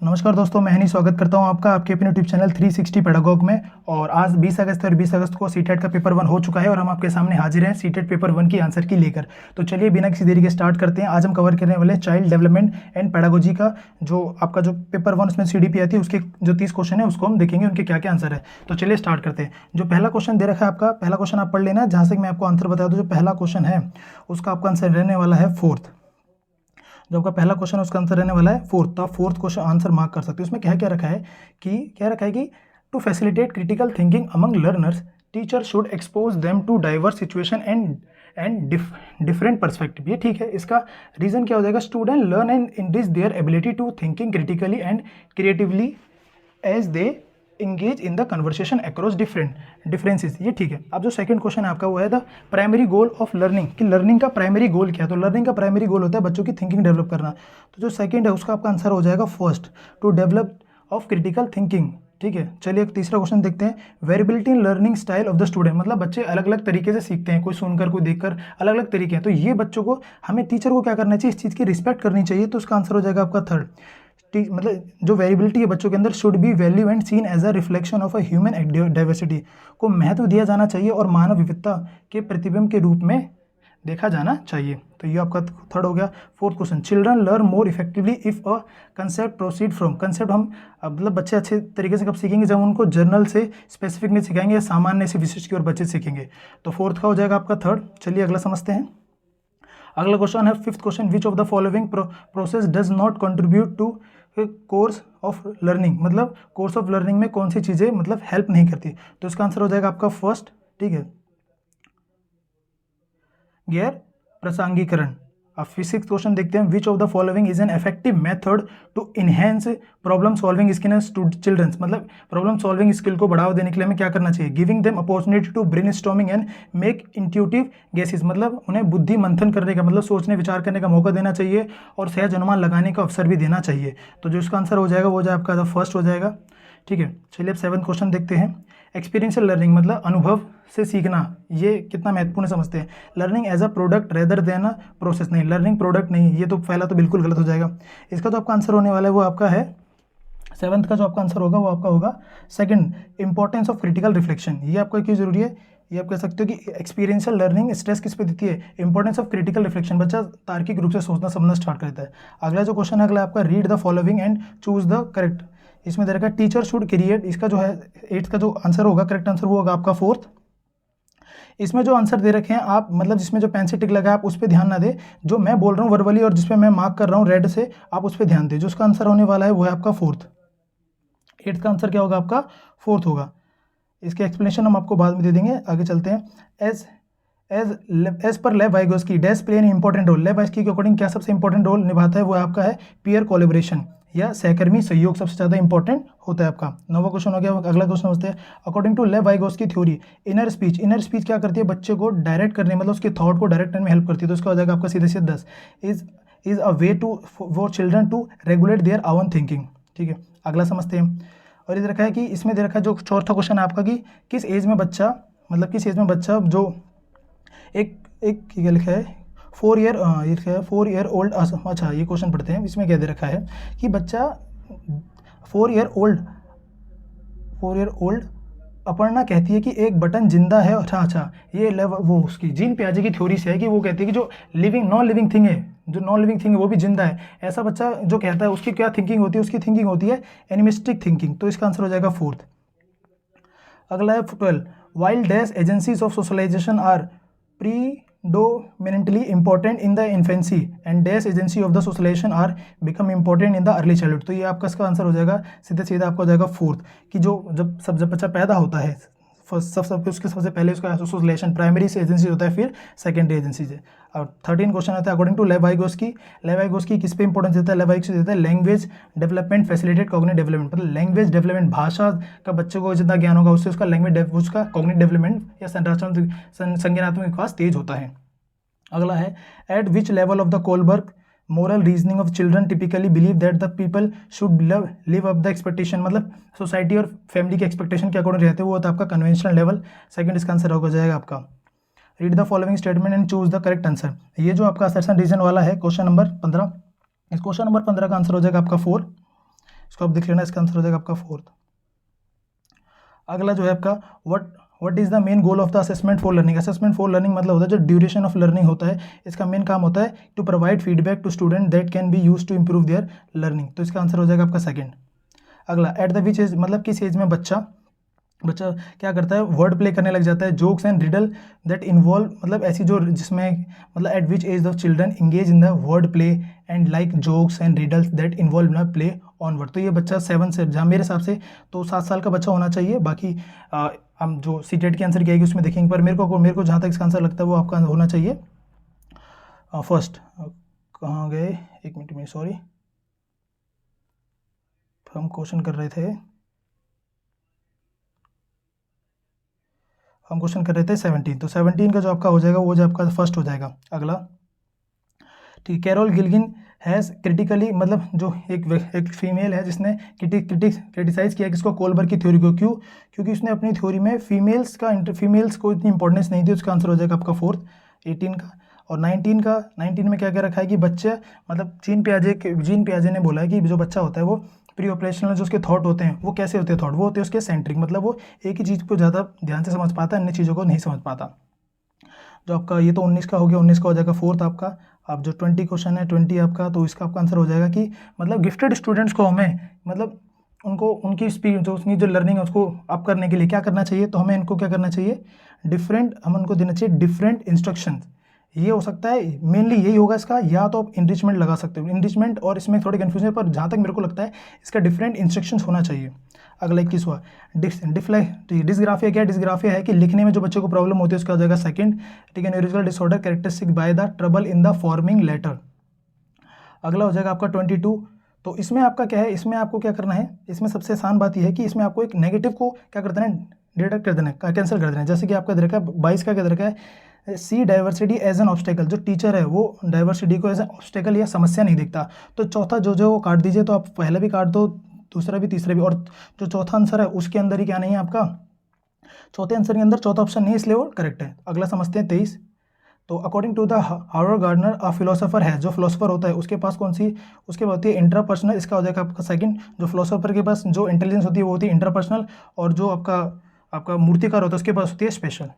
नमस्कार दोस्तों, मैं हनी स्वागत करता हूं आपका आपके अपने यूट्यूब चैनल 360 पेडागॉग में। और आज 20 अगस्त और 20 अगस्त को सीटेट का पेपर 1 हो चुका है और हम आपके सामने हाजिर हैं सीटेट पेपर 1 की आंसर की लेकर। तो चलिए बिना किसी देरी के स्टार्ट करते हैं। आज हम कवर करने वाले चाइल्ड डेवलपमेंट एंड पेडागोजी का जो आपका जो पेपर 1 उसमें CDP आती है उसके जो 30 क्वेश्चन है उसको हम देखेंगे उनके क्या क्या आंसर है। तो चलिए स्टार्ट करते हैं। जो पहला क्वेश्चन दे रखा है आपका, पहला क्वेश्चन आप पढ़ लेना। जहाँ से मैं आपको आंसर बता दूँ, जो पहला क्वेश्चन है उसका आपका आंसर रहने वाला है फोर्थ। जो आपका पहला क्वेश्चन है उसका आंसर रहने वाला है फोर्थ। तो आप फोर्थ क्वेश्चन आंसर मार्क कर सकते हो। उसमें क्या क्या रखा है कि to facilitate critical thinking among learners teacher should expose them to diverse situation and different perspective. ये ठीक है। इसका रीजन क्या हो जाएगा? Student learn and increase their ability to thinking critically and creatively as they engage in the conversation across differences. ये ठीक है। अब जो सेकंड क्वेश्चन है आपका वो है the primary goal of learning, कि लर्निंग का प्राइमरी गोल क्या है। तो लर्निंग का प्राइमरी गोल होता है बच्चों की थिंकिंग डेवलप करना। तो जो सेकंड है उसका आपका आंसर हो जाएगा first, to develop of critical thinking. ठीक है। चलिए एक तीसरा क्वेश्चन देखते हैं। Variability in learning style of the student, मतलब बच्चे अलग अलग तरीके से सीखते हैं, कोई सुनकर कोई देखकर, अलग अलग तरीके हैं। तो ये बच्चों को, हमें टीचर को क्या करना चाहिए, इस चीज़ की रिस्पेक्ट करनी चाहिए। तो उसका आंसर हो जाएगा आपका थर्ड। मतलब जो वेरिएबिलिटी है बच्चों के अंदर should be value and seen as a reflection of a human diversity, को महत्व दिया जाना चाहिए और मानव विविधता के प्रतिबिंब के रूप में देखा जाना चाहिए। तो ये आपका थर्ड हो गया। Fourth question, children learn more effectively if a concept proceed from. Concept हम मतलब बच्चे अच्छे तरीके से कब सीखेंगे? जब उनको जर्नल से स्पेसिफिक नहीं सिखाएंगे या सामान्य से विशिष्ट की ओर बच्चे सीखेंगे। तो फोर्थ का हो जाएगा आपका थर्ड। चलिए अगला समझते हैं। अगला क्वेश्चन है fifth question, which of the following process does not contribute to course of learning, मतलब कोर्स ऑफ लर्निंग में कौन सी चीज़ें मतलब हेल्प नहीं करती। तो इसका आंसर हो जाएगा आपका फर्स्ट। ठीक है, गैर प्रासंगिकरण। अब फिजिक्स क्वेश्चन देखते हैं। Which of the following is an effective method to enhance problem solving skill in childrens, मतलब प्रॉब्लम सॉल्विंग स्किल को बढ़ावा देने के लिए हमें क्या करना चाहिए? Giving them opportunity to brainstorming and make intuitive guesses, मतलब उन्हें बुद्धि मंथन करने का, मतलब सोचने विचार करने का मौका देना चाहिए और सहज अनुमान लगाने का अवसर भी देना चाहिए। तो जो इसका आंसर हो जाएगा वो आपका द फर्स्ट हो जाएगा। ठीक है। चलिए अब सेवंथ क्वेश्चन देखते हैं। एक्सपीरियंशियल लर्निंग, मतलब अनुभव से सीखना, ये कितना महत्वपूर्ण समझते हैं? Learning as a product rather than a process, नहीं, लर्निंग प्रोडक्ट नहीं, ये तो पहला तो बिल्कुल गलत हो जाएगा। इसका जो आपका आंसर होने वाला है वो आपका है सेवंथ का जो आपका आंसर होगा वो आपका होगा second, importance of critical reflection. ये आपको क्यों जरूरी है? ये आप कह सकते हो कि एक्सपीरियंशियल लर्निंग स्ट्रेस किस पे देती है? इंपॉर्टेंस ऑफ क्रिटिकल रिफ्लेक्शन, बच्चा तार्किक रूप से सोचना समझना स्टार्ट करता है। अगला जो क्वेश्चन है अगला आपका, read the following and choose the correct. इसमें दे रखा है टीचर शुड क्रिएट, इसका जो है एट्थ का जो आंसर होगा, करेक्ट आंसर वो होगा आपका फोर्थ। इसमें जो आंसर दे रखे हैं आप, मतलब जिसमें जो पेन से टिक लगा है आप उस पर ध्यान ना दे, जो मैं बोल रहा हूँ वर्बली और जिसपे मैं मार्क कर रहा हूँ रेड से, आप उस पर ध्यान दें। जो उसका आंसर होने वाला है वो है आपका फोर्थ। एट्थ का आंसर क्या होगा आपका? फोर्थ होगा। इसके एक्सप्लेनेशन हम आपको बाद में दे देंगे। आगे चलते हैं। एज एज पर Lev Vygotsky dash play an important role. Lev Vygotsky के अकॉर्डिंग क्या सबसे इंपॉर्टेंट रोल निभाता है? वो आपका है पीयर कोलेबोरेशन या सहकर्मी सहयोग सबसे ज़्यादा इंपॉर्टेंट होता है आपका। नौवां क्वेश्चन हो गया। अगला क्वेश्चन समझते हैं। अकॉर्डिंग टू लेव वाइगोस्की थ्योरी, इनर स्पीच क्या करती है? बच्चे को डायरेक्ट करने, मतलब उसके थॉट को डायरेक्ट करने में हेल्प करती है। तो इसका हो जाएगा आपका सीधे सीधे 10। Is a way to for children to regulate their own thinking. ठीक है, अगला समझते हैं। और इधर रखा है कि इसमें दे रखा है जो चौथा क्वेश्चन है आपका, कि किस एज में बच्चा, मतलब किस एज में बच्चा जो एक एक क्या लिखा है 4 ईयर ओल्ड, अच्छा ये क्वेश्चन पढ़ते हैं। इसमें क्या दे रखा है कि बच्चा 4 ईयर ओल्ड अपर्णा कहती है कि एक बटन जिंदा है। अच्छा ये वो उसकी जीन पियाजे की थ्योरी से है कि वो कहती है कि जो नॉन लिविंग थिंग है, जो नॉन लिविंग थिंग है वो भी जिंदा है। ऐसा बच्चा जो कहता है उसकी क्या थिंकिंग होती है? उसकी थिंकिंग होती है एनिमिस्टिक थिंकिंग। तो इसका आंसर हो जाएगा फोर्थ। अगला है 12, while dash agencies of socialization are predominantly important in the infancy and dash agency of the socialization are become important in the early childhood। तो ये आपका इसका आंसर हो जाएगा सीधे सीधा आपका हो जाएगा फोर्थ, कि जब बच्चा पैदा होता है उसके सबसे पहले उसका सोशलाइजेशन प्राइमरी से एजेंसी होता है, फिर सेकेंडरी एजेंसी से। और 13 क्वेश्चन आता है। अकॉर्डिंग टू लेवाइगोस्की किस पे इंपॉर्टेंस देता है? लेवाइगोस्की देता है language development facilitate cognitive development, मतलब लैंग्वेज डेवलपमेंट, भाषा का बच्चे को जितना ज्ञान होगा उससे उसका उसका कॉग्निटिव डेवलपमेंट या संज्ञानात्मक विकास तेज होता है। अगला है, eight which level of the Kohlberg moral reasoning of children typically believe that the people should live up the expectation, मतलब सोसाइटी और फैमिली के एक्सपेक्टेशन के अकॉर्डिंग रहते हैं, वो होता है आपका कन्वेंशनल लेवल। सेकंड इसका आंसर हो जाएगा आपका read the following statement and choose the correct answer. ये जो आपका असर्शन रीजन वाला है क्वेश्चन नंबर 15, इस क्वेश्चन नंबर 15 का आंसर हो जाएगा आपका 4। इसको आप देख लेना, इसका आंसर हो जाएगा आपका 4th। अगला जो है आपका what is the main goal of the assessment for learning. Assessment for learning मतलब होता है जो ड्यूरेशन ऑफ लर्निंग होता है, इसका मेन काम होता है to provide feedback to student that can be use to improve their learning. तो इसका आंसर हो जाएगा आपका 2nd। अगला एट द विच एज मतलब किस एज में बच्चा क्या करता है, वर्ड प्ले करने लग जाता है, jokes and riddle that involve मतलब ऐसी जो जिसमें मतलब at which as the children engage in the word play and like jokes and riddles that involve in play onward. तो ये बच्चा 7 से, जहाँ मेरे हिसाब से तो 7 साल का बच्चा होना चाहिए। बाकी हम जो सीटेट की आंसर की आएगी उसमें देखेंगे, पर मेरे को जहाँ तक इसका आंसर लगता है वो आपका होना चाहिए फर्स्ट। कहाँ गए, एक मिनट में, सॉरी, हम क्वेश्चन कर रहे थे 17, तो 17 का जो आपका हो जाएगा वो जो आपका फर्स्ट हो जाएगा। अगला ठीक, कैरोल गिल्गिन हैज़ क्रिटिकली मतलब जो एक फीमेल है जिसने क्रिटिसाइज किया किसको, कोलबर की थ्योरी को। क्यों? क्योंकि उसने अपनी थ्योरी में फीमेल्स को इतनी इंपॉर्टेंस नहीं दी। उसका आंसर हो जाएगा आपका 4th। 18 का और 19 में क्या क्या रखा है कि बच्चे मतलब जीन पियाजे ने बोला है कि जो बच्चा होता है वो प्री ऑपरेशनल जो उसके थॉट होते हैं वो कैसे होते हैं, थॉट वो होते हैं उसके सेंट्रिक, मतलब वो एक ही चीज़ को ज़्यादा ध्यान से समझ पाता है, अन्य चीज़ों को नहीं समझ पाता। जो आपका ये तो 19 का हो गया, 19 का हो जाएगा 4th आपका। अब जो 20 क्वेश्चन है 20 आपका, तो इसका आपका आंसर हो जाएगा कि मतलब गिफ्टेड स्टूडेंट्स को हमें मतलब उनको उनकी स्पीड जो उसकी जो लर्निंग है उसको अप करने के लिए क्या करना चाहिए, तो हमें इनको क्या करना चाहिए, हम उनको देना चाहिए डिफरेंट इंस्ट्रक्शन। ये हो सकता है मेनली यही होगा इसका, या तो आप इनरिचमेंट लगा सकते हो, इनरिचमेंट और इसमें थोड़ी कन्फ्यूजन है, पर जहाँ तक मेरे को लगता है इसका डिफरेंट इंस्ट्रक्शंस होना चाहिए। अगला 21वां डिस्ग्राफिया क्या है, डिस्ग्राफिया है कि लिखने में जो बच्चे को प्रॉब्लम होती है उसका हो जाएगा 2nd। ठीक है, neurological disorder characteristic by the trouble in the forming letter. अगला हो जाएगा आपका 22। तो इसमें आपका क्या है, इसमें आपको क्या करना है, इसमें सबसे आसान बात यह है कि इसमें आपको एक नेगेटिव को क्या कर देना है, डिडक्ट कर देना है, कैंसिल कर देना है। जैसे कि आपका दे रखा है 22 का क्या दे रखा है, सी डाइवर्सिटी एज एन ऑब्स्टेकल। जो टीचर है वो डाइवर्सिटी को एज एन ऑब्स्टेकल या समस्या नहीं दिखता। तो चौथा जो वो काट दीजिए, तो आप पहला भी काट दो, दूसरा भी, तीसरा भी, और जो चौथा आंसर है उसके अंदर ही क्या नहीं है आपका, चौथे आंसर के अंदर चौथा ऑप्शन नहीं है, इसलिए वो करेक्ट है। अगला समझते हैं 23। तो according to the Howard Gardner a philosopher है, जो फिलोसोफर होता है उसके पास कौन सी, उसके पास होती है इंट्रापर्सनल। इसका हो जाएगा आपका 2nd। जो फिलोसोफर के पास जो इंटेलिजेंस होती है वो होती है इंट्रापर्सनल, और जो आपका मूर्तिकार होता है उसके पास होती है स्पेशल।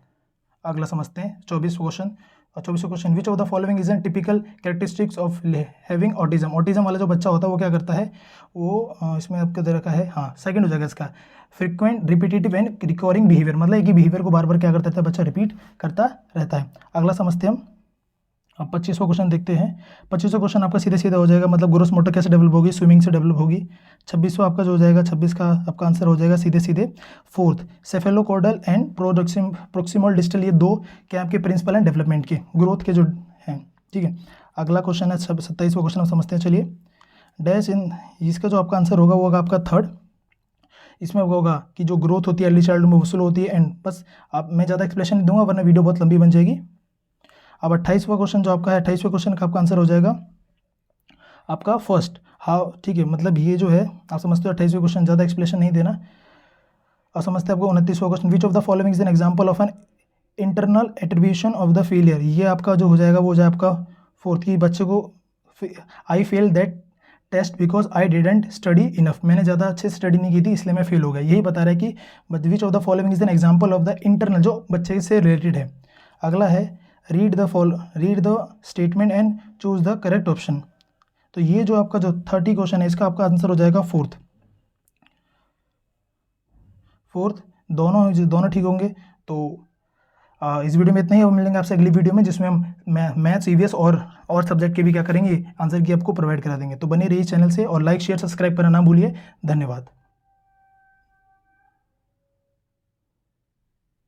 अगला समझते हैं 24 क्वेश्चन। और 24 question, which of the following is N typical characteristics of having autism. Autism वाला जो बच्चा होता है वो क्या करता है, वो इसमें आपको दे रखा है, हाँ 2nd हो जाएगा इसका, फ्रिक्वेंट रिपीटेटिव एंड रिकॉरिंग बिहेवियर, मतलब एक ही बिहेवियर को बार बार क्या करता है बच्चा, रिपीट करता रहता है। अगला समझते हैं हम, अब 25वां क्वेश्चन देखते हैं। 25वां क्वेश्चन आपका सीधे सीधा हो जाएगा, मतलब ग्रोस मोटर कैसे डेवलप होगी, स्विमिंग से डेवलप होगी। 26वां आपका जो हो जाएगा, 26 का आपका आंसर हो जाएगा सीधे सीधे 4th, सेफेलोकॉर्डल एंड प्रोक्सिमल डिस्टल। ये दो क्या आपके प्रिंसिपल एंड डेवलपमेंट के ग्रोथ के जो हैं। ठीक है, अगला क्वेश्चन है 27वां क्वेश्चन, हम समझते हैं। चलिए, डैश इन, इसका जो आपका आंसर होगा वो होगा आपका 3rd। इसमें होगा कि जो ग्रोथ होती है अर्ली चाइल्डहुड में वसूल होती है, एंड बस आप मैं ज़्यादा एक्सप्लेनेशन नहीं दूंगा वरना वीडियो बहुत लंबी बन जाएगी। अब 28वां क्वेश्चन जो आपका है, 28वें क्वेश्चन का आपका आंसर हो जाएगा आपका 1st हाउ। ठीक है, मतलब ये जो है आप समझते हो 28वें क्वेश्चन, ज़्यादा एक्सप्लेनेशन नहीं देना। और समझते हैं आपको 29वां question, which of the following is an example of an internal attribution of the failure. ये आपका जो हो जाएगा वो जाए आपका 4th की, बच्चे को I fail that test because I didn't study enough. मैंने ज़्यादा अच्छे से स्टडी नहीं की थी इसलिए मैं फेल हो गया। यही बता रहा है कि विच of the following is an example of the internal, जो बच्चे से रिलेटेड है। अगला है read the statement and choose the correct option. तो ये जो आपका जो 30 क्वेश्चन है इसका आपका आंसर हो जाएगा 4th। दोनों ठीक होंगे। तो इस वीडियो में इतना ही, अब मिलेंगे आपसे अगली वीडियो में जिसमें हम मैथ्स, ईवीएस और सब्जेक्ट के भी क्या करेंगे, आंसर की आपको प्रोवाइड करा देंगे। तो बने रहिए चैनल से, और लाइक शेयर सब्सक्राइब करना ना भूलिए। धन्यवाद।